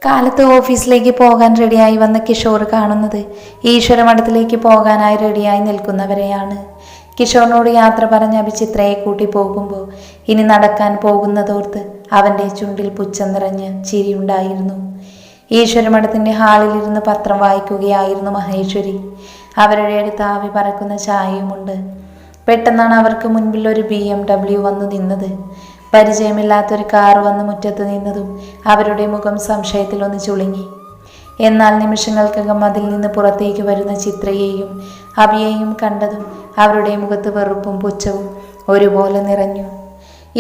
കാലത്ത് ഓഫീസിലേക്ക് പോകാൻ റെഡിയായി വന്ന കിഷോർ കാണുന്നത് ഈശ്വരമഠത്തിലേക്ക് പോകാനായി റെഡിയായി നിൽക്കുന്നവരെയാണ്. കിഷോറിനോട് യാത്ര പറഞ്ഞ ചിത്രയെ കൂട്ടി പോകുമ്പോൾ ഇനി നടക്കാൻ പോകുന്നതോർത്ത് അവൻ്റെ ചുണ്ടിൽ പുച്ഛം നിറഞ്ഞ് ചിരിയുണ്ടായിരുന്നു. ഈശ്വരമഠത്തിൻ്റെ ഹാളിലിരുന്ന് പത്രം വായിക്കുകയായിരുന്നു മഹേശ്വരി. അവരുടെ അടുത്ത് ആവി പറക്കുന്ന ചായയുമുണ്ട്. പെട്ടെന്നാണ് അവർക്ക് മുൻപിൽ ഒരു BMW വന്നു നിന്നത്. പരിചയമില്ലാത്തൊരു കാർ വന്ന് മുറ്റത്ത് നിന്നതും അവരുടെ മുഖം സംശയത്തിലൊന്ന് ചുളുങ്ങി. എന്നാൽ നിമിഷങ്ങൾക്കകം അതിൽ നിന്ന് പുറത്തേക്ക് വരുന്ന ചിത്രയെയും അഭിയെയും കണ്ടതും അവരുടെ മുഖത്ത് വെറുപ്പും പുച്ഛവും ഒരുപോലെ നിറഞ്ഞു.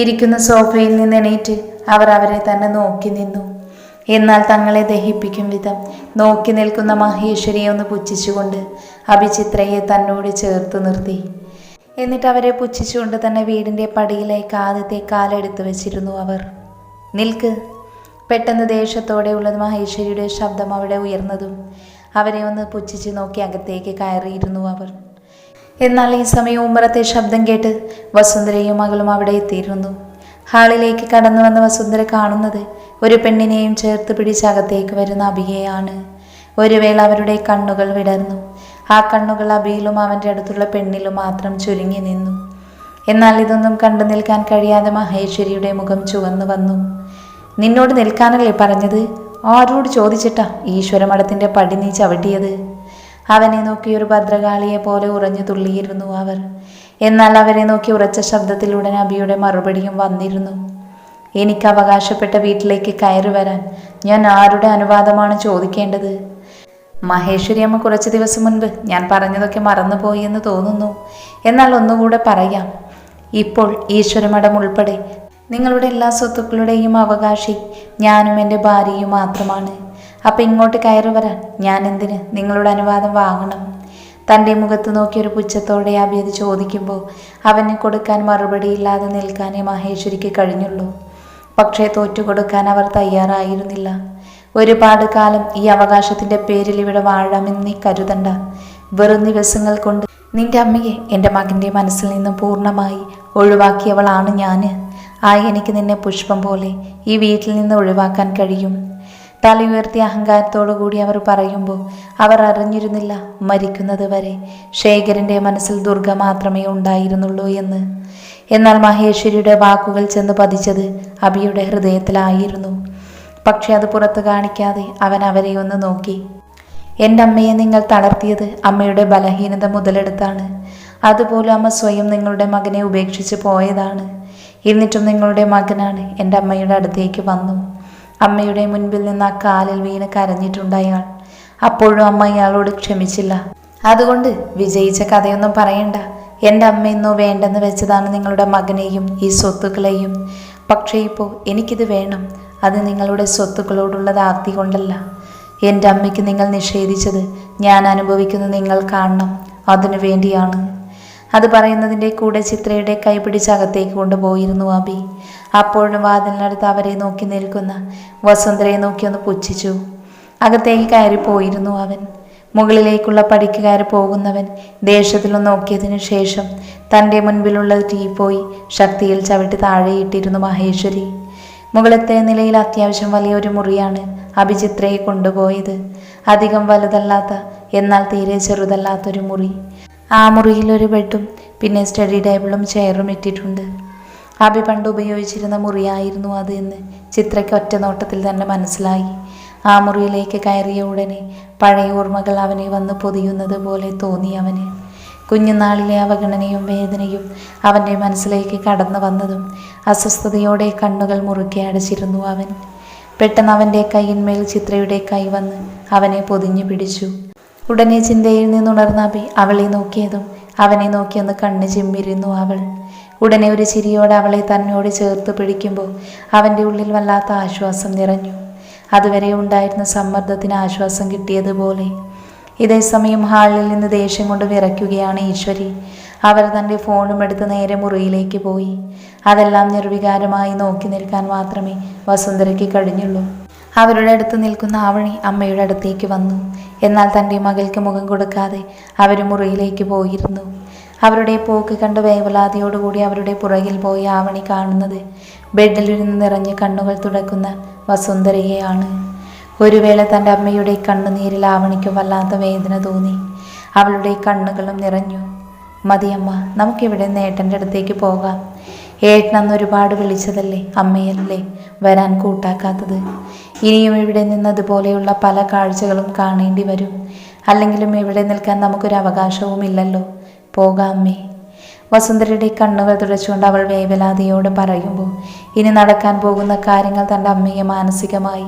ഇരിക്കുന്ന സോഫയിൽ നിന്ന് എണീറ്റ് അവർ അവരെ തന്നെ നോക്കി നിന്നു. എന്നാൽ തങ്ങളെ ദഹിപ്പിക്കും വിധം നോക്കി നിൽക്കുന്ന മഹേശ്വരിയെ ഒന്ന് പുച്ഛിച്ചുകൊണ്ട് അഭി ചിത്രയെ തന്നോട് ചേർത്ത് നിർത്തി. എന്നിട്ട് അവരെ പുച്ഛിച്ചുകൊണ്ട് തന്നെ വീടിൻ്റെ പടിയിലേക്ക് ആദ്യത്തെ കാലെടുത്ത് വെച്ചിരുന്നു അവർ. നിൽക്ക്! പെട്ടെന്ന് ദേഷ്യത്തോടെ ഉള്ളത് മഹേശ്വരിയുടെ ശബ്ദം അവിടെ ഉയർന്നതും അവരെ ഒന്ന് പുച്ഛിച്ച് നോക്കി അകത്തേക്ക് കയറിയിരുന്നു അവർ. എന്നാൽ ഈ സമയം ഉമ്മറത്തെ ശബ്ദം കേട്ട് വസുന്ധരയും മകളും അവിടെ എത്തിയിരുന്നു. ഹാളിലേക്ക് കടന്നു വന്ന വസുന്ധര കാണുന്നത് ഒരു പെണ്ണിനെയും ചേർത്ത് പിടിച്ച് അകത്തേക്ക് വരുന്ന അഭിയെയാണ്. ഒരു വേള അവരുടെ കണ്ണുകൾ വിടർന്നു. ആ കണ്ണുകൾ അഭിയിലും അവൻ്റെ അടുത്തുള്ള പെണ്ണിലും മാത്രം ചുരുങ്ങി നിന്നു. എന്നാൽ ഇതൊന്നും കണ്ടു നിൽക്കാൻ കഴിയാതെ മഹേശ്വരിയുടെ മുഖം ചുവന്നു വന്നു. നിന്നോട് നിൽക്കാനല്ലേ പറഞ്ഞത്? ആരോട് ചോദിച്ചിട്ടാ ഈശ്വരമഠത്തിൻ്റെ പടി നീ ചവിട്ടിയത്? അവനെ നോക്കി ഒരു ഭദ്രകാളിയെ പോലെ ഉറഞ്ഞു തുള്ളിയിരുന്നു അവർ. എന്നാൽ അവരെ നോക്കി ഉറച്ച ശബ്ദത്തിലുടൻ അഭിയുടെ മറുപടിയും വന്നിരുന്നു. എനിക്ക് അവകാശപ്പെട്ട വീട്ടിലേക്ക് കയറി വരാൻ ഞാൻ ആരുടെ അനുവാദമാണ് ചോദിക്കേണ്ടത്? മഹേശ്വരി അമ്മ കുറച്ച് ദിവസം മുൻപ് ഞാൻ പറഞ്ഞതൊക്കെ മറന്നുപോയി എന്ന് തോന്നുന്നു. എന്നാൽ ഒന്നുകൂടെ പറയാം. ഇപ്പോൾ ഈശ്വരമഠം ഉൾപ്പെടെ നിങ്ങളുടെ എല്ലാ സ്വത്തുക്കളുടെയും അവകാശി ഞാനും എൻ്റെ ഭാര്യയും മാത്രമാണ്. അപ്പം ഇങ്ങോട്ട് കയറി വരാൻ ഞാൻ എന്തിന് നിങ്ങളുടെ അനുവാദം വാങ്ങണം? തൻ്റെ മുഖത്ത് നോക്കിയൊരു പുച്ഛത്തോടെ അഭി അത് ചോദിക്കുമ്പോൾ അവന് കൊടുക്കാൻ മറുപടിയില്ലാതെ നിൽക്കാനേ മഹേശ്വരിക്ക് കഴിഞ്ഞുള്ളൂ. പക്ഷേ തോറ്റുകൊടുക്കാൻ അവർ തയ്യാറായിരുന്നില്ല. ഒരുപാട് കാലം ഈ അവകാശത്തിൻ്റെ പേരിൽ ഇവിടെ വാഴാമെന്ന് നീ കരുതണ്ട. വെറും ദിവസങ്ങൾ കൊണ്ട് നിന്റെ അമ്മയെ എൻ്റെ മകൻ്റെ മനസ്സിൽ നിന്നും പൂർണ്ണമായി ഒഴിവാക്കിയവളാണ് ഞാൻ. എനിക്ക് നിന്നെ പുഷ്പം പോലെ ഈ വീട്ടിൽ നിന്ന് ഒഴിവാക്കാൻ കഴിയും. തലയുയർത്തിയ അഹങ്കാരത്തോടു കൂടി അവർ പറയുമ്പോൾ അവർ അറിഞ്ഞിരുന്നില്ല മരിക്കുന്നത് വരെ ശേഖരൻ്റെ മനസ്സിൽ ദുർഗ മാത്രമേ ഉണ്ടായിരുന്നുള്ളൂ എന്ന്. എന്നാൽ മഹേശ്വരിയുടെ വാക്കുകൾ ചെന്ന് പതിച്ചത് അഭിയുടെ ഹൃദയത്തിലായിരുന്നു. പക്ഷെ അത് പുറത്ത് കാണിക്കാതെ അവൻ അവരെ ഒന്ന് നോക്കി. എൻ്റെ അമ്മയെ നിങ്ങൾ തളർത്തിയത് അമ്മയുടെ ബലഹീനത മുതലെടുത്താണ്. അതുപോലെ അമ്മ സ്വയം നിങ്ങളുടെ മകനെ ഉപേക്ഷിച്ച് പോയതാണ്. എന്നിട്ടും നിങ്ങളുടെ മകനാണ് എൻ്റെ അമ്മയുടെ അടുത്തേക്ക് വന്നു. അമ്മയുടെ മുൻപിൽ നിന്ന് ആ കാലിൽ വീണ് കരഞ്ഞിട്ടുണ്ട് അയാൾ. അപ്പോഴും അമ്മ അയാളോട് ക്ഷമിച്ചില്ല. അതുകൊണ്ട് വിജയിച്ച കഥയൊന്നും പറയണ്ട. എൻ്റെ അമ്മയെന്നോ വേണ്ടെന്ന് വെച്ചതാണ് നിങ്ങളുടെ മകനെയും ഈ സ്വത്തുക്കളെയും. പക്ഷേ ഇപ്പോൾ എനിക്കിത് വേണം. അത് നിങ്ങളുടെ സ്വത്തുക്കളോടുള്ള ആർത്തി കൊണ്ടല്ല. എൻ്റെ അമ്മയ്ക്ക് നിങ്ങൾ നിഷേധിച്ചത് ഞാൻ അനുഭവിക്കുന്നത് നിങ്ങൾ കാണണം. അതിനു വേണ്ടിയാണ്. അത് പറയുന്നതിൻ്റെ കൂടെ ചിത്രയുടെ കൈ പിടിച്ച് അകത്തേക്ക് കൊണ്ടുപോയിരുന്നു അഭി. അപ്പോഴും വാതിലിനടുത്ത് അവരെ നോക്കി നിൽക്കുന്ന വസുന്ധരയെ നോക്കി ഒന്ന് പുച്ഛിച്ചു. അകത്തേക്ക് കയറിപ്പോയിരുന്നു അവൻ. മുകളിലേക്കുള്ള പടിക്ക് കയറി പോകുന്നവൻ ദേഷ്യത്തിലൊന്ന് നോക്കിയതിനു ശേഷം തൻ്റെ മുൻപിലുള്ള ടീപ്പോയി ശക്തിയിൽ ചവിട്ടി താഴെയിട്ടിരുന്നു മഹേശ്വരി. മുകളത്തെ നിലയിൽ അത്യാവശ്യം വലിയൊരു മുറിയാണ് അഭി ചിത്രയെ കൊണ്ടുപോയത്. അധികം വലുതല്ലാത്ത എന്നാൽ തീരെ ചെറുതല്ലാത്തൊരു മുറി. ആ മുറിയിൽ ഒരു ബെഡും പിന്നെ സ്റ്റഡി ടേബിളും ചെയറും ഇട്ടിട്ടുണ്ട്. അഭി പണ്ട് ഉപയോഗിച്ചിരുന്ന മുറിയായിരുന്നു അത് എന്ന് ചിത്രയ്ക്ക് ഒറ്റ നോട്ടത്തിൽ തന്നെ മനസ്സിലായി. ആ മുറിയിലേക്ക് കയറിയ ഉടനെ പഴയ ഓർമ്മകൾ അവനെ വന്ന് പൊതിയുന്നത് പോലെ തോന്നി അവന്. കുഞ്ഞുനാളിലെ അവഗണനയും വേദനയും അവൻ്റെ മനസ്സിലേക്ക് കടന്നു വന്നതും അസ്വസ്ഥതയോടെ കണ്ണുകൾ മുറുക്കി അടച്ചിരുന്നു അവൻ. പെട്ടെന്ന് അവൻ്റെ കൈയിന്മേൽ ചിത്രയുടെ കൈ വന്ന് അവനെ പൊതിഞ്ഞു പിടിച്ചു. ഉടനെ ചിന്തയിൽ നിന്നുണർന്ന അഭി അവളെ നോക്കിയതും അവനെ നോക്കിയൊന്ന് കണ്ണ് ചിമ്മിരുന്നു അവൾ. ഉടനെ ഒരു ചിരിയോടെ അവളെ തന്നോട് ചേർത്ത് പിടിക്കുമ്പോൾ അവൻ്റെ ഉള്ളിൽ വല്ലാത്ത ആശ്വാസം നിറഞ്ഞു. അതുവരെ ഉണ്ടായിരുന്ന സമ്മർദ്ദത്തിന് ആശ്വാസം കിട്ടിയതുപോലെ. ഇതേസമയം ഹാളിൽ നിന്ന് ദേഷ്യം കൊണ്ട് വിറയ്ക്കുകയാണ് ഈശ്വരി. അവർ തൻ്റെ ഫോണും എടുത്ത് നേരെ മുറിയിലേക്ക് പോയി. അതെല്ലാം നിർവികാരമായി നോക്കി നിൽക്കാൻ മാത്രമേ വസുന്ധരയ്ക്ക് കഴിഞ്ഞുള്ളൂ. അവരുടെ അടുത്ത് നിൽക്കുന്ന ആവണി അമ്മയുടെ അടുത്തേക്ക് വന്നു. എന്നാൽ തൻ്റെ മകൾക്ക് മുഖം കൊടുക്കാതെ അവർ മുറിയിലേക്ക് പോയിരുന്നു. അവരുടെ പോക്ക് കണ്ട് വേവലാതിയോടുകൂടി അവരുടെ പുറകിൽ പോയി ആവണി കാണുന്നത് ബെഡിലിരുന്ന് നിറഞ്ഞ് കണ്ണുകൾ തുടക്കുന്ന വസുന്ധരയെയാണ്. ഒരു വേള തൻ്റെ അമ്മയുടെ കണ്ണുനീരിൽ ആവണിക്ക് വല്ലാത്ത വേദന തോന്നി. അവളുടെ കണ്ണുകളും നിറഞ്ഞു. മതിയമ്മ, നമുക്കിവിടെ നിന്ന് ഏട്ടൻ്റെ അടുത്തേക്ക് പോകാം. ഏട്ടൻ അന്ന് ഒരുപാട് വിളിച്ചതല്ലേ, അമ്മയല്ലേ വരാൻ കൂട്ടാക്കാത്തത്. ഇനിയും ഇവിടെ നിന്നതുപോലെയുള്ള പല കാഴ്ചകളും കാണേണ്ടി വരും. അല്ലെങ്കിലും ഇവിടെ നിൽക്കാൻ നമുക്കൊരു അവകാശവും ഇല്ലല്ലോ. പോകാം അമ്മേ. വസുന്ധരയുടെ കണ്ണുകൾ തുടച്ചുകൊണ്ട് അവൾ വേവലാതിയോട് പറയുമ്പോൾ ഇനി നടക്കാൻ പോകുന്ന കാര്യങ്ങൾ തൻ്റെ അമ്മയെ മാനസികമായി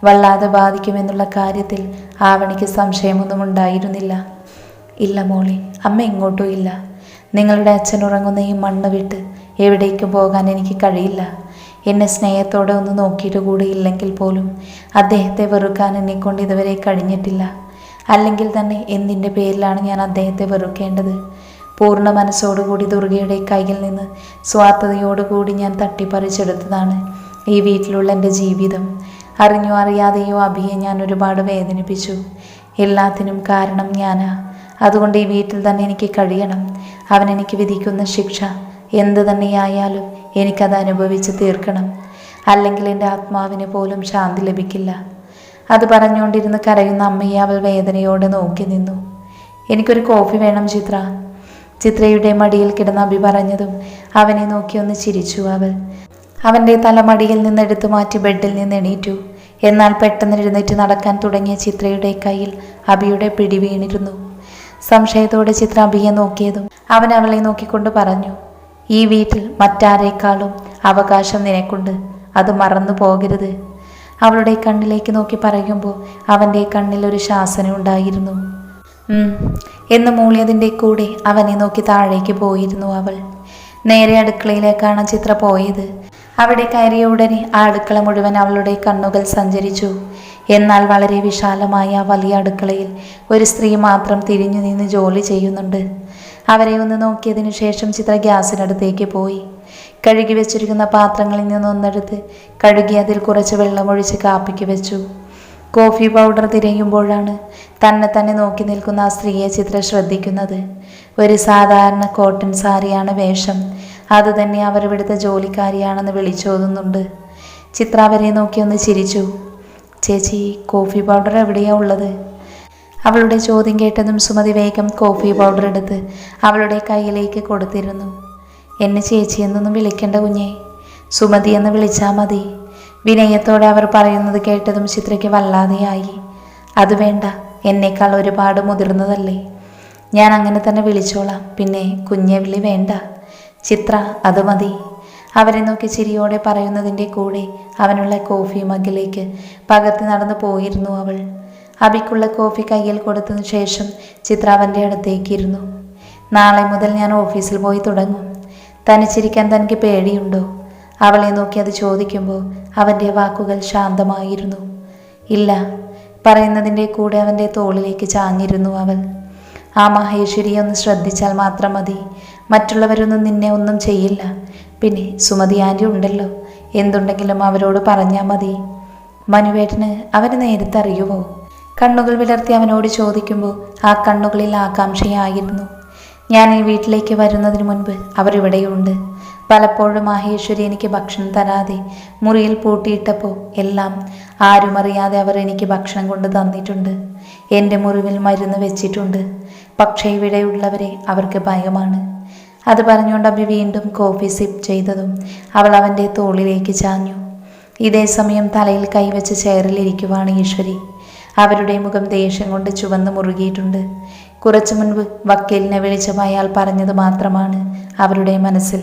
വല്ലാതെ ബാധിക്കുമെന്നുള്ള കാര്യത്തിൽ ആവണിക്ക് സംശയമൊന്നും ഉണ്ടായിരുന്നില്ല. ഇല്ല മോളെ, അമ്മ എങ്ങോട്ടും ഇല്ല. നിങ്ങളുടെ അച്ഛൻ ഉറങ്ങുന്ന ഈ മണ്ണ് വിട്ട് എവിടേക്കും പോകാൻ എനിക്ക് കഴിയില്ല. എന്നെ സ്നേഹത്തോടെ ഒന്ന് നോക്കിയിട്ട് കൂടി ഇല്ലെങ്കിൽ പോലും അദ്ദേഹത്തെ വെറുക്കാൻ എന്നെക്കൊണ്ട് ഇതുവരെ കഴിഞ്ഞിട്ടില്ല. അല്ലെങ്കിൽ തന്നെ എന്തിൻ്റെ പേരിലാണ് ഞാൻ അദ്ദേഹത്തെ വെറുക്കേണ്ടത്? പൂർണ്ണ മനസ്സോടുകൂടി ദുർഗയുടെ കയ്യിൽ നിന്ന് സ്വാർത്ഥതയോടുകൂടി ഞാൻ തട്ടിപ്പറിച്ചെടുത്തതാണ് ഈ വീട്ടിലുള്ള എൻ്റെ ജീവിതം. അറിഞ്ഞോ അറിയാതെയോ അഭിയെ ഞാൻ ഒരുപാട് വേദനിപ്പിച്ചു. എല്ലാത്തിനും കാരണം ഞാനാ. അതുകൊണ്ട് ഈ വീട്ടിൽ തന്നെ എനിക്ക് കഴിയണം. അവൻ എനിക്ക് വിധിക്കുന്ന ശിക്ഷ എന്ത് തന്നെയായാലും എനിക്കത് അനുഭവിച്ച് തീർക്കണം. അല്ലെങ്കിൽ എൻ്റെ ആത്മാവിന് പോലും ശാന്തി ലഭിക്കില്ല. അത് പറഞ്ഞുകൊണ്ടിരുന്ന് കരയുന്ന അമ്മയെ അവൾ വേദനയോടെ നോക്കി നിന്നു. എനിക്കൊരു കോഫി വേണം ചിത്ര. ചിത്രയുടെ മടിയിൽ കിടന്ന് അഭി പറഞ്ഞതും അവനെ നോക്കി ഒന്ന് ചിരിച്ചു അവൾ. അവൻ്റെ തലമടിയിൽ നിന്ന് എടുത്തു മാറ്റി ബെഡിൽ നിന്ന് എണീറ്റു. എന്നാൽ പെട്ടെന്ന് എഴുന്നേറ്റ് നടക്കാൻ തുടങ്ങിയ ചിത്രയുടെ കയ്യിൽ അഭിയുടെ പിടി വീണിരുന്നു. സംശയത്തോടെ ചിത്ര അഭിയെ നോക്കിയതും അവൻ അവളെ നോക്കിക്കൊണ്ട് പറഞ്ഞു, ഈ വീട്ടിൽ മറ്റാരേക്കാളും അവകാശം നിനക്കുണ്ട്, അത് മറന്നു പോകരുത്. അവളുടെ കണ്ണിലേക്ക് നോക്കി പറയുമ്പോൾ അവൻ്റെ കണ്ണിൽ ഒരു ശാസന ഉണ്ടായിരുന്നു. എന്ന് മൂളിയതിൻ്റെ കൂടെ അവനെ നോക്കി താഴേക്ക് പോയിരുന്നു അവൾ. നേരെ അടുക്കളയിലേക്കാണ് ചിത്ര പോയത്. അവിടെ കയറിയ ഉടനെ ആ അടുക്കള മുഴുവൻ അവളുടെ കണ്ണുകൾ സഞ്ചരിച്ചു. എന്നാൽ വളരെ വിശാലമായ ആ വലിയ അടുക്കളയിൽ ഒരു സ്ത്രീ മാത്രം തിരിഞ്ഞു നിന്ന് ജോലി ചെയ്യുന്നുണ്ട്. അവരെ ഒന്ന് നോക്കിയതിനു ശേഷം ചിത്ര ഗ്യാസിനടുത്തേക്ക് പോയി. കഴുകി വെച്ചിരിക്കുന്ന പാത്രങ്ങളിൽ നിന്നൊന്നെടുത്ത് കഴുകി അതിൽ കുറച്ച് വെള്ളമൊഴിച്ച് കാപ്പിക്ക് വെച്ചു. കോഫി പൗഡർ തിരയുമ്പോഴാണ് തന്നെ നോക്കി നിൽക്കുന്ന ആ സ്ത്രീയെ ചിത്ര ശ്രദ്ധിക്കുന്നത്. ഒരു സാധാരണ കോട്ടൺ സാരിയാണ് വേഷം. അതുതന്നെ അവർ ഇവിടുത്തെ ജോലിക്കാരിയാണെന്ന് വിളിച്ചോതുന്നുണ്ട്. ചിത്ര അവരെ നോക്കി ഒന്ന് ചിരിച്ചു. ചേച്ചി, കോഫി പൗഡർ എവിടെയാ ഉള്ളത്? അവളുടെ ചോദ്യം കേട്ടതും സുമതി വേഗം കോഫി പൗഡർ എടുത്ത് അവളുടെ കയ്യിലേക്ക് കൊടുത്തിരുന്നു. എന്നെ ചേച്ചി എന്നൊന്നും വിളിക്കേണ്ട കുഞ്ഞേ, സുമതി എന്ന് വിളിച്ചാൽ മതി. വിനയത്തോടെ അവർ പറയുന്നത് കേട്ടതും ചിത്രയ്ക്ക് വല്ലാതെയായി. അത് വേണ്ട, എന്നേക്കാൾ ഒരുപാട് മുതിർന്നതല്ലേ, ഞാൻ അങ്ങനെ തന്നെ വിളിച്ചോളാം. പിന്നെ കുഞ്ഞെ വിളി വേണ്ട. ചിത്ര, അത് മതി. അവരെ നോക്കി ചിരിയോടെ പറയുന്നതിൻ്റെ കൂടെ അവനുള്ള കോഫി മഗ്ഗിലേക്ക് പകർത്തി നടന്നു പോയിരുന്നു അവൾ. അഭിക്കുള്ള കോഫി കയ്യിൽ കൊടുത്തതിനു ശേഷം ചിത്ര അവൻ്റെ അടുത്തേക്കിരുന്നു. നാളെ മുതൽ ഞാൻ ഓഫീസിൽ പോയി തുടങ്ങും. തനിച്ചിരിക്കാൻ തനിക്ക് പേടിയുണ്ടോ? അവളെ നോക്കി അത് ചോദിക്കുമ്പോൾ അവൻ്റെ വാക്കുകൾ ശാന്തമായിരുന്നു. ഇല്ല. പറയുന്നതിൻ്റെ കൂടെ അവൻ്റെ തോളിലേക്ക് ചാഞ്ഞിരുന്നു അവൾ. ആ മഹേശ്വരിയെ ഒന്ന് ശ്രദ്ധിച്ചാൽ മാത്രം മതി. മറ്റുള്ളവരൊന്നും നിന്നെ ഒന്നും ചെയ്യില്ല. പിന്നെ സുമതി ആൻറ്റി ഉണ്ടല്ലോ, എന്തുണ്ടെങ്കിലും അവരോട് പറഞ്ഞാൽ മതി. മനുവേട്ടന് അവന് നേരത്തെ അറിയുമോ? കണ്ണുകൾ വിടർത്തി അവനോട് ചോദിക്കുമ്പോൾ ആ കണ്ണുകളിൽ ആകാംക്ഷയായിരുന്നു. ഞാൻ ഈ വീട്ടിലേക്ക് വരുന്നതിന് മുൻപ് അവരിവിടെയുണ്ട്. പലപ്പോഴും മഹേശ്വരി എനിക്ക് ഭക്ഷണം തരാതെ മുറിയിൽ പൂട്ടിയിട്ടപ്പോൾ എല്ലാം ആരും അറിയാതെ അവർ എനിക്ക് ഭക്ഷണം കൊണ്ട് തന്നിട്ടുണ്ട്. എൻ്റെ മുറിവിൽ മരുന്ന് വെച്ചിട്ടുണ്ട്. പക്ഷേ ഇവിടെയുള്ളവരെ അവർക്ക് ഭയമാണ്. അത് പറഞ്ഞുകൊണ്ട് അഭി വീണ്ടും കോഫി സിപ്പ് ചെയ്തതും അവൾ അവൻ്റെ തോളിലേക്ക് ചാഞ്ഞു. ഇതേ സമയം തലയിൽ കൈവച്ച് ചെയറിലിരിക്കുവാണ് ഈശ്വരി. അവരുടെ മുഖം ദേഷ്യം കൊണ്ട് ചുവന്ന് മുറുകിയിട്ടുണ്ട്. കുറച്ചു മുൻപ് വക്കീലിനെ വിളിച്ചപ്പോൾ അയാൾ പറഞ്ഞത് മാത്രമാണ് അവരുടെ മനസ്സിൽ.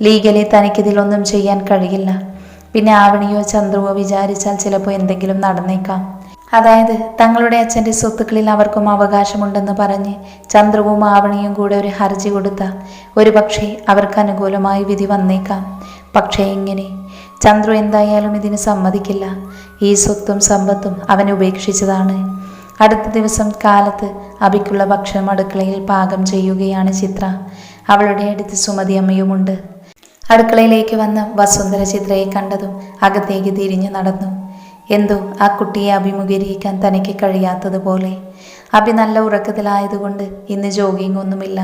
ലീഗലി തനിക്കിതിലൊന്നും ചെയ്യാൻ കഴിയില്ല. പിന്നെ ആവണിയോ ചന്ദ്രുവോ വിചാരിച്ചാൽ ചിലപ്പോൾ എന്തെങ്കിലും നടന്നേക്കാം. അതായത് തങ്ങളുടെ അച്ഛൻ്റെ സ്വത്തുക്കളിൽ അവർക്കും അവകാശമുണ്ടെന്ന് പറഞ്ഞ് ചന്ദ്രുവും ആവണിയും കൂടെ ഒരു ഹർജി കൊടുത്താൽ ഒരു പക്ഷേ അവർക്ക് അനുകൂലമായി വിധി വന്നേക്കാം. പക്ഷേ എങ്ങനെ? ചന്ദ്രു എന്തായാലും ഇതിന് സമ്മതിക്കില്ല. ഈ സ്വത്തും സമ്പത്തും അവൻ ഉപേക്ഷിച്ചതാണ്. അടുത്ത ദിവസം കാലത്ത് അഭിക്കുള്ള ഭക്ഷണം അടുക്കളയിൽ പാകം ചെയ്യുകയാണ് ചിത്ര. അവളുടെ അടുത്ത് സുമതി അമ്മയുമുണ്ട്. അടുക്കളയിലേക്ക് വന്ന വസുന്ധര ചിത്രയെ കണ്ടതും അകത്തേക്ക് തിരിഞ്ഞു നടന്നു. എന്തോ ആ കുട്ടിയെ അഭിമുഖീകരിക്കാൻ തനിക്ക് കഴിയാത്തതുപോലെ. അഭി നല്ല ഉറക്കത്തിലായതുകൊണ്ട് ഇന്ന് ജോഗിങ് ഒന്നുമില്ല.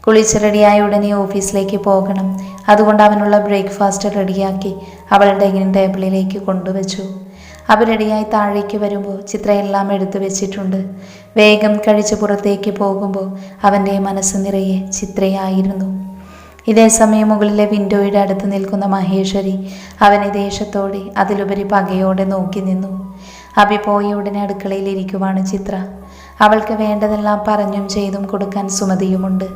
കുളിച്ച് റെഡിയായ ഉടനെ ഓഫീസിലേക്ക് പോകണം. അതുകൊണ്ട് അവനുള്ള ബ്രേക്ക്ഫാസ്റ്റ് റെഡിയാക്കി അവൾ ഡൈനിങ് ടേബിളിലേക്ക് കൊണ്ടുവച്ചു. അവരടിയായി താഴേക്ക് വരുമ്പോൾ ചിത്രയെല്ലാം എടുത്തു വെച്ചിട്ടുണ്ട്. വേഗം കഴിച്ച് പുറത്തേക്ക് പോകുമ്പോൾ അവൻ്റെ മനസ്സ് നിറയെ ചിത്രയായിരുന്നു. ഇതേ സമയം മുകളിലെ വിൻഡോയുടെ അടുത്ത് നിൽക്കുന്ന മഹേശ്വരി അവനെ ദേഷ്യത്തോടെ അതിലുപരി പകയോടെ നോക്കി നിന്നു. അഭി പോയ ഉടനെ അടുക്കളയിൽ ഇരിക്കുവാണ് ചിത്ര. അവൾക്ക് വേണ്ടതെല്ലാം പറഞ്ഞും ചെയ്തും കൊടുക്കാൻ സുമതിയുമുണ്ട്.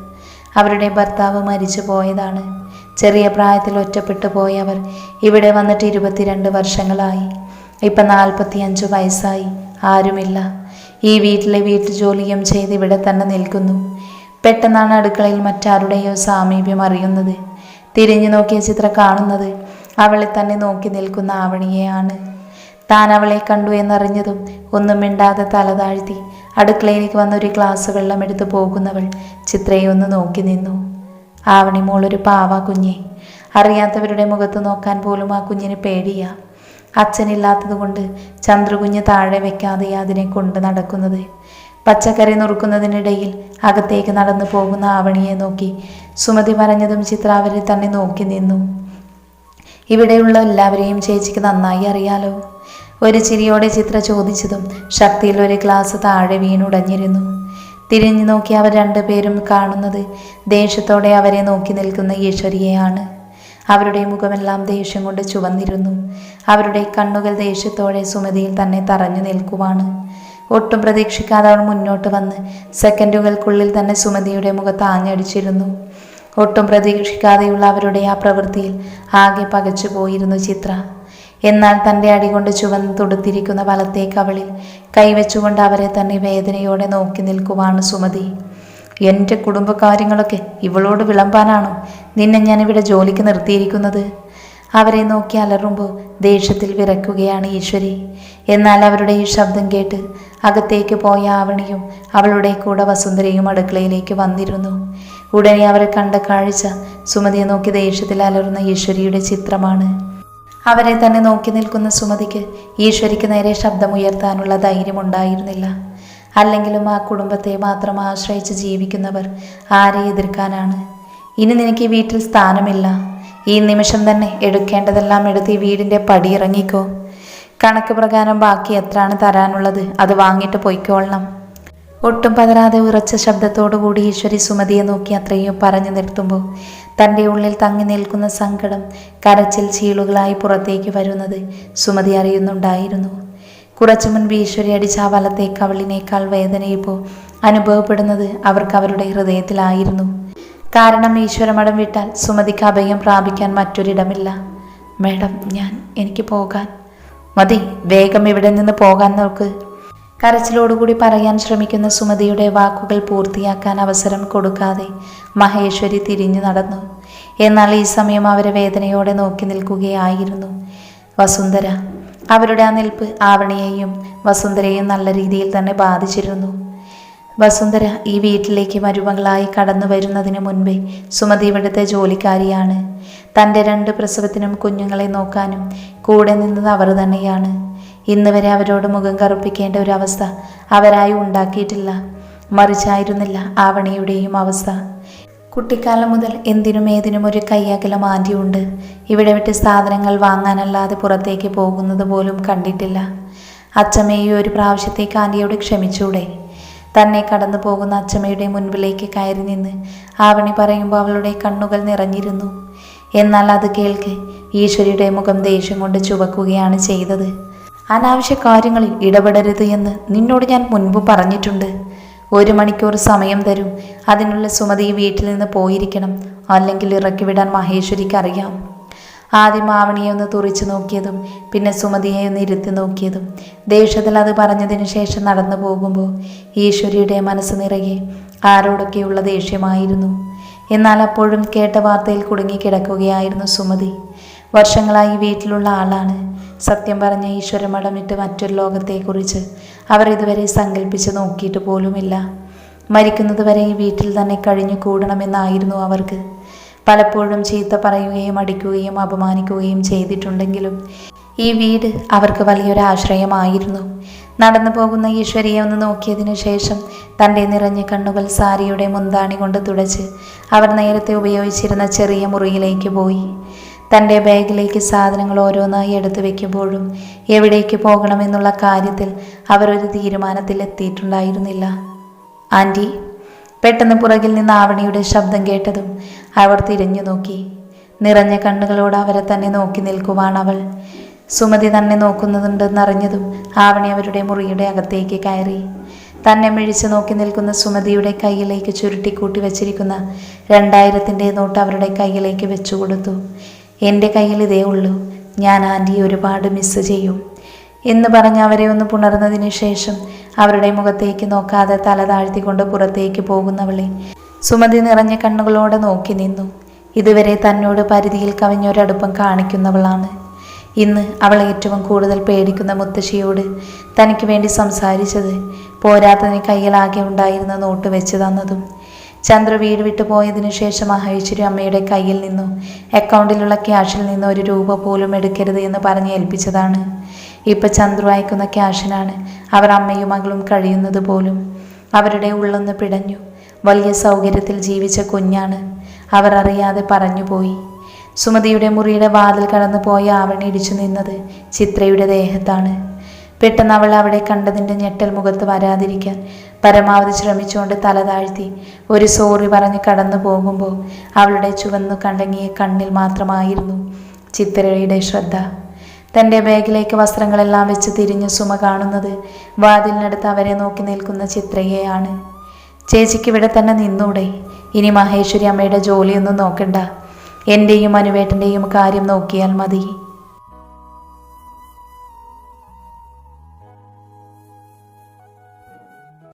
അവരുടെ ഭർത്താവ് മരിച്ചു പോയതാണ്. ചെറിയ പ്രായത്തിൽ ഒറ്റപ്പെട്ടു പോയവർ ഇവിടെ വന്നിട്ട് 22 വർഷങ്ങളായി. ഇപ്പം 45 വയസ്സായി. ആരുമില്ല. ഈ വീട്ടിലെ വീട്ടുജോലിയും ചെയ്ത് ഇവിടെ തന്നെ നിൽക്കുന്നു. പെട്ടെന്നാണ് അടുക്കളയിൽ മറ്റാരുടെയോ സാമീപ്യം അറിയുന്നത്. തിരിഞ്ഞു നോക്കിയ ചിത്ര കാണുന്നത് അവളെ തന്നെ നോക്കി നിൽക്കുന്ന ആവണിയെയാണ്. താൻ അവളെ കണ്ടു എന്നറിഞ്ഞതും ഒന്നും മിണ്ടാതെ തല താഴ്ത്തി അടുക്കളയിലേക്ക് വന്ന ഒരു ഗ്ലാസ് വെള്ളം എടുത്തു പോകുന്നവൾ ചിത്രയെ ഒന്ന് നോക്കി നിന്നു. ആവണി മോളൊരു പാവ കുഞ്ഞെ. അറിയാത്തവരുടെ മുഖത്ത് നോക്കാൻ പോലും ആ കുഞ്ഞിന് പേടിയാ. അച്ഛനില്ലാത്തത് കൊണ്ട് ചന്ദ്രകുഞ്ഞ് താഴെ വെക്കാതെ അതിനെ കൊണ്ട് നടക്കുന്നത്. പച്ചക്കറി നുറുക്കുന്നതിനിടയിൽ അകത്തേക്ക് നടന്നു പോകുന്ന ആവണിയെ നോക്കി സുമതി പറഞ്ഞതും ചിത്ര അവരെ തന്നെ നോക്കി നിന്നു. ഇവിടെയുള്ള എല്ലാവരെയും ചേച്ചിക്ക് നന്നായി അറിയാലോ. ഒരു ചിരിയോടെ ചിത്ര ചോദിച്ചതും ശക്തിയിൽ ഒരു ഗ്ലാസ് താഴെ വീണുടഞ്ഞിരുന്നു. തിരിഞ്ഞു നോക്കി അവർ രണ്ടുപേരും കാണുന്നത് ദേഷ്യത്തോടെ അവരെ നോക്കി നിൽക്കുന്ന ഈശ്വരിയെയാണ്. അവരുടെ മുഖമെല്ലാം ദേഷ്യം കൊണ്ട് ചുവന്നിരുന്നു. അവരുടെ കണ്ണുകൾ ദേഷ്യത്തോടെ സുമതിയിൽ തന്നെ തറഞ്ഞു നിൽക്കുവാണ്. ഒട്ടും പ്രതീക്ഷിക്കാതെ അവൾ മുന്നോട്ട് വന്ന് സെക്കൻഡുകൾക്കുള്ളിൽ തന്നെ സുമതിയുടെ മുഖത്ത് ആഞ്ഞടിച്ചിരുന്നു. ഒട്ടും പ്രതീക്ഷിക്കാതെയുള്ള അവരുടെ ആ പ്രവൃത്തിയിൽ ആകെ പകച്ചു പോയിരുന്നു ചിത്ര. എന്നാൽ തൻ്റെ അടികൊണ്ട് ചുവന്ന് തൊടുത്തിരിക്കുന്ന വലത്തെ കവളിൽ കൈവച്ചുകൊണ്ട് അവരെ തന്നെ വേദനയോടെ നോക്കി നിൽക്കുവാണ് സുമതി. എൻ്റെ കുടുംബകാര്യങ്ങളൊക്കെ ഇവളോട് വിളമ്പാനാണോ നിന്നെ ഞാനിവിടെ ജോലിക്ക് നിർത്തിയിരിക്കുന്നത്? അവരെ നോക്കി അലറുമ്പോൾ ദേഷ്യത്തിൽ വിറയ്ക്കുകയാണ് ഈശ്വരി. എന്നാൽ അവരുടെ ഈ ശബ്ദം കേട്ട് അകത്തേക്ക് പോയ ആവണിയും അവളുടെ കൂടെ വസുന്ധരയും അടുക്കളയിലേക്ക് വന്നിരുന്നു. ഉടനെ അവരെ കണ്ട കാഴ്ച സുമതിയെ നോക്കി ദേഷ്യത്തിൽ അലറുന്ന ഈശ്വരിയുടെ ചിത്രമാണ്. അവരെ തന്നെ നോക്കി നിൽക്കുന്ന സുമതിക്ക് ഈശ്വരിക്ക് നേരെ ശബ്ദമുയർത്താനുള്ള ധൈര്യമുണ്ടായിരുന്നില്ല. അല്ലെങ്കിലും ആ കുടുംബത്തെ മാത്രം ആശ്രയിച്ച് ജീവിക്കുന്നവർ ആരെ എതിർക്കാനാണ്? ഇനി നിനക്ക് ഈ വീട്ടിൽ സ്ഥാനമില്ല. ഈ നിമിഷം തന്നെ എടുക്കേണ്ടതെല്ലാം എടുത്ത് ഈ വീടിൻ്റെ പടിയിറങ്ങിക്കോ. കണക്ക് പ്രകാരം ബാക്കി എത്രയാണ് തരാനുള്ളത് അത് വാങ്ങിയിട്ട് പൊയ്ക്കോളണം. ഒട്ടും പതരാതെ ഉറച്ച ശബ്ദത്തോടു കൂടി ഈശ്വരി സുമതിയെ നോക്കി അത്രയും പറഞ്ഞു നിർത്തുമ്പോൾ തൻ്റെ ഉള്ളിൽ തങ്ങി നിൽക്കുന്ന സങ്കടം കരച്ചിൽ ചീളുകളായി പുറത്തേക്ക് വരുന്നത് സുമതി അറിയുന്നുണ്ടായിരുന്നു. കുറച്ചു മുൻപ് ഈശ്വരി അടിച്ച ആ വലത്തെ കവളിനേക്കാൾ വേദന ഇപ്പോൾ അനുഭവപ്പെടുന്നത് അവർക്ക് അവരുടെ ഹൃദയത്തിലായിരുന്നു. കാരണം ഈശ്വരമഠം വിട്ടാൽ സുമതിക്ക് അഭയം പ്രാപിക്കാൻ മറ്റൊരിടമില്ല. മേഡം, എനിക്ക് പോകാൻ മതി. വേഗം ഇവിടെ നിന്ന് പോകാൻ നോക്ക്. കരച്ചിലോടുകൂടി പറയാൻ ശ്രമിക്കുന്ന സുമതിയുടെ വാക്കുകൾ പൂർത്തിയാക്കാൻ അവസരം കൊടുക്കാതെ മഹേശ്വരി തിരിഞ്ഞു നടന്നു. എന്നാൽ ഈ സമയം അവരെ വേദനയോടെ നോക്കി നിൽക്കുകയായിരുന്നു വസുന്ധര. അവരുടെ ആ നിൽപ്പ് ആവണിയെയും വസുന്ധരയെയും നല്ല രീതിയിൽ തന്നെ ബാധിച്ചിരുന്നു. വസുന്ധര ഈ വീട്ടിലേക്ക് മരുമകളായി കടന്നു വരുന്നതിന് മുൻപേ സുമതി ഇവിടുത്തെ ജോലിക്കാരിയാണ്. തൻ്റെ 2 പ്രസവത്തിനും കുഞ്ഞുങ്ങളെ നോക്കാനും കൂടെ നിന്നത് അവർ തന്നെയാണ്. ഇന്ന് വരെ അവരോട് മുഖം കറുപ്പിക്കേണ്ട ഒരു അവസ്ഥ അവരായി ഉണ്ടാക്കിയിട്ടില്ല. മറിച്ചായിരുന്നില്ല ആവണിയുടെയും അവസ്ഥ. കുട്ടിക്കാലം മുതൽ എന്തിനും ഏതിനും ഒരു കയ്യകലം ആൻറ്റിയുണ്ട്. ഇവിടെ വിട്ട് സാധനങ്ങൾ വാങ്ങാനല്ലാതെ പുറത്തേക്ക് പോകുന്നത് പോലും കണ്ടിട്ടില്ല. അച്ചമ്മയെ ഒരു പ്രാവശ്യത്തേക്ക് ആൻറ്റിയോട് ക്ഷമിച്ചൂടെ? തന്നെ കടന്നു പോകുന്ന അച്ചമ്മയുടെ മുൻപിലേക്ക് കയറി നിന്ന് ആവണി പറയുമ്പോൾ അവളുടെ കണ്ണുകൾ നിറഞ്ഞിരുന്നു. എന്നാൽ അത് കേൾക്കെ ഈശ്വരിയുടെ മുഖം ദേഷ്യം കൊണ്ട് ചുവക്കുകയാണ് ചെയ്തത്. അനാവശ്യ കാര്യങ്ങളിൽ ഇടപെടരുത് എന്ന് നിന്നോട് ഞാൻ മുൻപ് പറഞ്ഞിട്ടുണ്ട്. 1 മണിക്കൂർ സമയം തരും. അതിനുള്ള സുമതി വീട്ടിൽ നിന്ന് പോയിരിക്കണം. അല്ലെങ്കിൽ ഇറക്കി വിടാൻ മഹേശ്വരിക്ക് അറിയാം. ആദ്യം ആവണിയെ ഒന്ന് തുറിച്ചു നോക്കിയതും പിന്നെ സുമതിയെ ഒന്ന് ഇരുത്തി നോക്കിയതും ദേഷ്യത്തിൽ അത് പറഞ്ഞതിന് ശേഷം നടന്നു പോകുമ്പോൾ ഈശ്വരിയുടെ മനസ്സ് നിറയെ ആരോടൊക്കെയുള്ള ദേഷ്യമായിരുന്നു. എന്നാൽ അപ്പോഴും കേട്ട വാർത്തയിൽ കുടുങ്ങിക്കിടക്കുകയായിരുന്നു സുമതി. വർഷങ്ങളായി വീട്ടിലുള്ള ആളാണ്. സത്യം പറഞ്ഞ ഈശ്വരമഠം വിട്ട് മറ്റൊരു ലോകത്തെക്കുറിച്ച് അവർ ഇതുവരെ സങ്കല്പിച്ച് നോക്കിയിട്ട് പോലുമില്ല. മരിക്കുന്നത് വരെ ഈ വീട്ടിൽ തന്നെ കഴിഞ്ഞു കൂടണമെന്നായിരുന്നു അവർക്ക്. പലപ്പോഴും ചീത്ത പറയുകയും അടിക്കുകയും അപമാനിക്കുകയും ചെയ്തിട്ടുണ്ടെങ്കിലും ഈ വീട് അവർക്ക് വലിയൊരു ആശ്രയമായിരുന്നു. നടന്നു പോകുന്ന ഈശ്വരിയെ ഒന്ന് നോക്കിയതിനു ശേഷം തൻ്റെ നിറഞ്ഞ കണ്ണുകൾ സാരിയുടെ മുന്താണി കൊണ്ട് തുടച്ച് അവർ നേരത്തെ ഉപയോഗിച്ചിരുന്ന ചെറിയ മുറിയിലേക്ക് പോയി. തൻ്റെ ബാഗിലേക്ക് സാധനങ്ങൾ ഓരോന്നായി എടുത്തു വെക്കുമ്പോഴും എവിടേക്ക് പോകണമെന്നുള്ള കാര്യത്തിൽ അവരൊരു തീരുമാനത്തിൽ എത്തിയിട്ടുണ്ടായിരുന്നില്ല. ആൻറ്റി, പെട്ടെന്ന് പുറകിൽ നിന്ന് ആവണിയുടെ ശബ്ദം കേട്ടതും അവർ തിരിഞ്ഞു നോക്കി. നിറഞ്ഞ കണ്ണുകളോട് അവരെ തന്നെ നോക്കി നിൽക്കുവാണവൾ. സുമതി തന്നെ നോക്കുന്നുണ്ടെന്നറിഞ്ഞതും ആവണി അവരുടെ മുറിയുടെ അകത്തേക്ക് കയറി. തന്നെ മിഴിച്ചു നോക്കി നിൽക്കുന്ന സുമതിയുടെ കയ്യിലേക്ക് ചുരുട്ടിക്കൂട്ടി വെച്ചിരിക്കുന്ന 2000-ൻ്റെ നോട്ട് അവരുടെ കയ്യിലേക്ക് വെച്ചു കൊടുത്തു. എൻ്റെ കയ്യിൽ ഇതേ ഉള്ളൂ, ഞാൻ ആൻറ്റിയെ ഒരുപാട് മിസ് ചെയ്യും എന്ന് പറഞ്ഞ് അവരെ ഒന്ന് പുണർന്നതിന് ശേഷം അവരുടെ മുഖത്തേക്ക് നോക്കാതെ തല താഴ്ത്തിക്കൊണ്ട് പുറത്തേക്ക് പോകുന്നവളെ സുമതി നിറഞ്ഞ കണ്ണുകളോടെ നോക്കി നിന്നു. ഇതുവരെ തന്നോട് പരിധിയിൽ കവിഞ്ഞൊരടുപ്പം കാണിക്കുന്നവളാണ്. ഇന്ന് അവൾ ഏറ്റവും കൂടുതൽ പേടിക്കുന്ന മുത്തശ്ശിയോട് തനിക്ക് വേണ്ടി സംസാരിച്ചത്, പോരാത്തതിന് കയ്യിലാകെ ഉണ്ടായിരുന്ന നോട്ട് വെച്ച് തന്നതും. ചന്ദ്ര വീട് വിട്ടു പോയതിനു ശേഷം മഹേശ്വരി അമ്മയുടെ കയ്യിൽ നിന്നും അക്കൗണ്ടിലുള്ള ക്യാഷിൽ നിന്ന് 1 രൂപ പോലും എടുക്കരുത് എന്ന് പറഞ്ഞ് ഏൽപ്പിച്ചതാണ്. ഇപ്പം ചന്ദ്രു അയക്കുന്ന ക്യാഷിനാണ് അവർ അമ്മയും മകളും കഴിയുന്നത് പോലും. അവരുടെ ഉള്ളൊന്ന് പിടഞ്ഞു. വലിയ സൗകര്യത്തിൽ ജീവിച്ച കുഞ്ഞാണ്. അവർ അറിയാതെ പറഞ്ഞുപോയി. സുമതിയുടെ മുറിയുടെ വാതിൽ കടന്നു പോയ ആവണി ഇടിച്ചു നിന്നത് ചിത്രയുടെ ദേഹത്താണ്. പെട്ടെന്ന് അവൾ അവിടെ കണ്ടതിൻ്റെ ഞെട്ടൽ മുഖത്ത് വരാതിരിക്കാൻ പരമാവധി ശ്രമിച്ചുകൊണ്ട് തല താഴ്ത്തി ഒരു സോറി പറഞ്ഞ് കടന്നു പോകുമ്പോൾ അവളുടെ ചുവന്നു കണ്ടങ്ങിയ കണ്ണിൽ മാത്രമായിരുന്നു ചിത്രയുടെ ശ്രദ്ധ. തൻ്റെ ബാഗിലേക്ക് വസ്ത്രങ്ങളെല്ലാം വെച്ച് തിരിഞ്ഞ് സുമ കാണുന്നത് വാതിലിനടുത്ത് അവരെ നോക്കി നിൽക്കുന്ന ചിത്രയെയാണ്. ചേച്ചിക്ക് ഇവിടെ തന്നെ നിന്നൂടെ? ഇനി മഹേശ്വരി അമ്മയുടെ ജോലിയൊന്നും നോക്കണ്ട, എൻ്റെയും അനുവേട്ടൻ്റെയും കാര്യം നോക്കിയാൽ മതി.